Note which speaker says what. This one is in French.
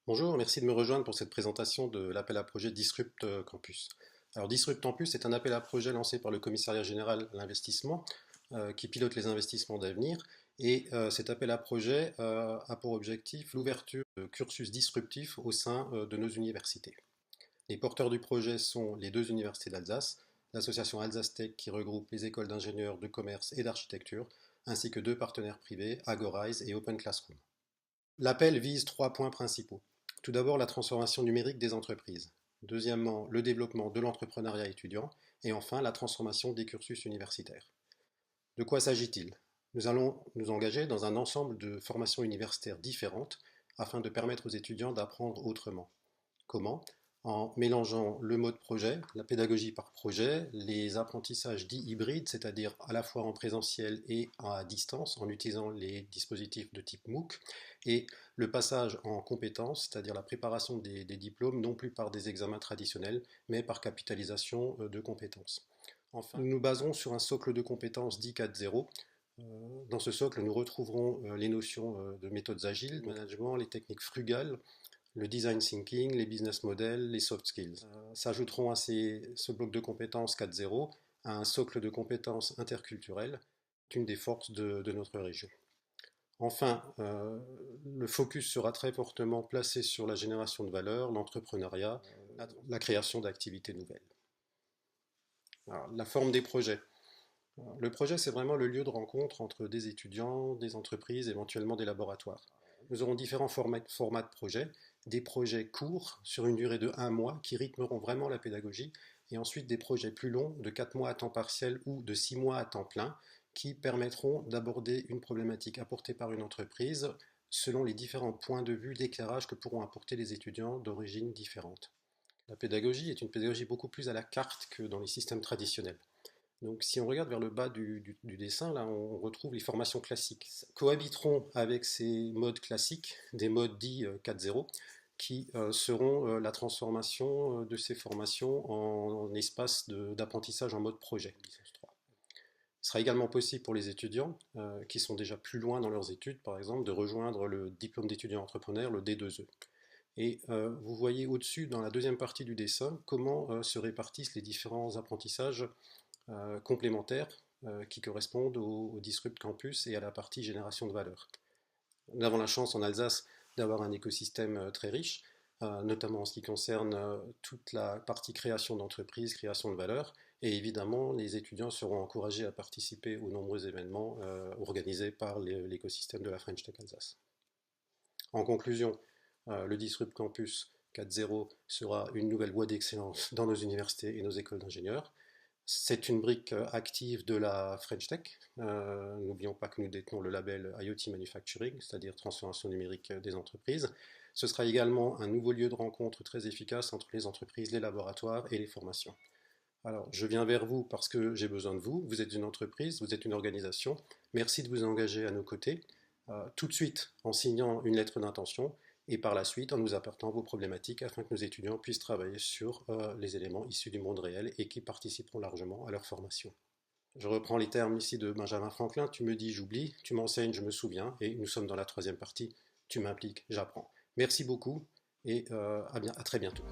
Speaker 1: Bonjour, merci de me rejoindre pour cette présentation de l'appel à projet Disrupt Campus. Alors Disrupt Campus est un appel à projet lancé par le Commissariat général à l'investissement qui pilote les investissements d'avenir et cet appel à projet a pour objectif l'ouverture de cursus disruptifs au sein de nos universités. Les porteurs du projet sont les deux universités d'Alsace, l'association Alsace Tech qui regroupe les écoles d'ingénieurs, de commerce et d'architecture, ainsi que deux partenaires privés, Agorize et Open Classroom. L'appel vise trois points principaux. Tout d'abord, la transformation numérique des entreprises. Deuxièmement, le développement de l'entrepreneuriat étudiant. Et enfin, la transformation des cursus universitaires. De quoi s'agit-il? Nous allons nous engager dans un ensemble de formations universitaires différentes afin de permettre aux étudiants d'apprendre autrement. Comment? En mélangeant le mode projet, la pédagogie par projet, les apprentissages dits hybrides, c'est-à-dire à la fois en présentiel et à distance, en utilisant les dispositifs de type MOOC, et le passage en compétences, c'est-à-dire la préparation des diplômes, non plus par des examens traditionnels, mais par capitalisation de compétences. Enfin, nous nous baserons sur un socle de compétences dit 4.0. Dans ce socle, nous retrouverons les notions de méthodes agiles, de management, les techniques frugales, le design thinking, les business models, les soft skills. S'ajouteront à ce bloc de compétences 4.0 un socle de compétences interculturelles, une des forces de notre région. Enfin, le focus sera très fortement placé sur la génération de valeur, l'entrepreneuriat, la création d'activités nouvelles. Alors, la forme des projets. Le projet, c'est vraiment le lieu de rencontre entre des étudiants, des entreprises, éventuellement des laboratoires. Nous aurons différents formats de projets, des projets courts sur une durée de 1 mois qui rythmeront vraiment la pédagogie, et ensuite des projets plus longs de 4 mois à temps partiel ou de 6 mois à temps plein qui permettront d'aborder une problématique apportée par une entreprise selon les différents points de vue d'éclairage que pourront apporter les étudiants d'origines différentes. La pédagogie est une pédagogie beaucoup plus à la carte que dans les systèmes traditionnels. Donc si on regarde vers le bas du dessin, là on retrouve les formations classiques. Cohabiteront avec ces modes classiques, des modes dits 4.0, qui seront la transformation de ces formations en espace d'apprentissage en mode projet, licence 3. Il sera également possible pour les étudiants qui sont déjà plus loin dans leurs études, par exemple, de rejoindre le diplôme d'étudiant entrepreneur, le D2E. Et vous voyez au-dessus, dans la deuxième partie du dessin, comment se répartissent les différents apprentissages complémentaires qui correspondent au Disrupt Campus et à la partie génération de valeur. Nous avons la chance en Alsace d'avoir un écosystème très riche, notamment en ce qui concerne toute la partie création d'entreprises, création de valeur, et évidemment les étudiants seront encouragés à participer aux nombreux événements organisés par l'écosystème de la French Tech Alsace. En conclusion, le Disrupt Campus 4.0 sera une nouvelle voie d'excellence dans nos universités et nos écoles d'ingénieurs. C'est une brique active de la French Tech. N'oublions pas que nous détenons le label IoT Manufacturing, c'est-à-dire transformation numérique des entreprises. Ce sera également un nouveau lieu de rencontre très efficace entre les entreprises, les laboratoires et les formations. Alors, je viens vers vous parce que j'ai besoin de vous. Vous êtes une entreprise, vous êtes une organisation. Merci de vous engager à nos côtés, tout de suite en signant une lettre d'intention et par la suite en nous apportant vos problématiques afin que nos étudiants puissent travailler sur les éléments issus du monde réel et qui participeront largement à leur formation. Je reprends les termes ici de Benjamin Franklin, tu me dis j'oublie, tu m'enseignes je me souviens, et nous sommes dans la troisième partie, tu m'impliques, j'apprends. Merci beaucoup et à très bientôt.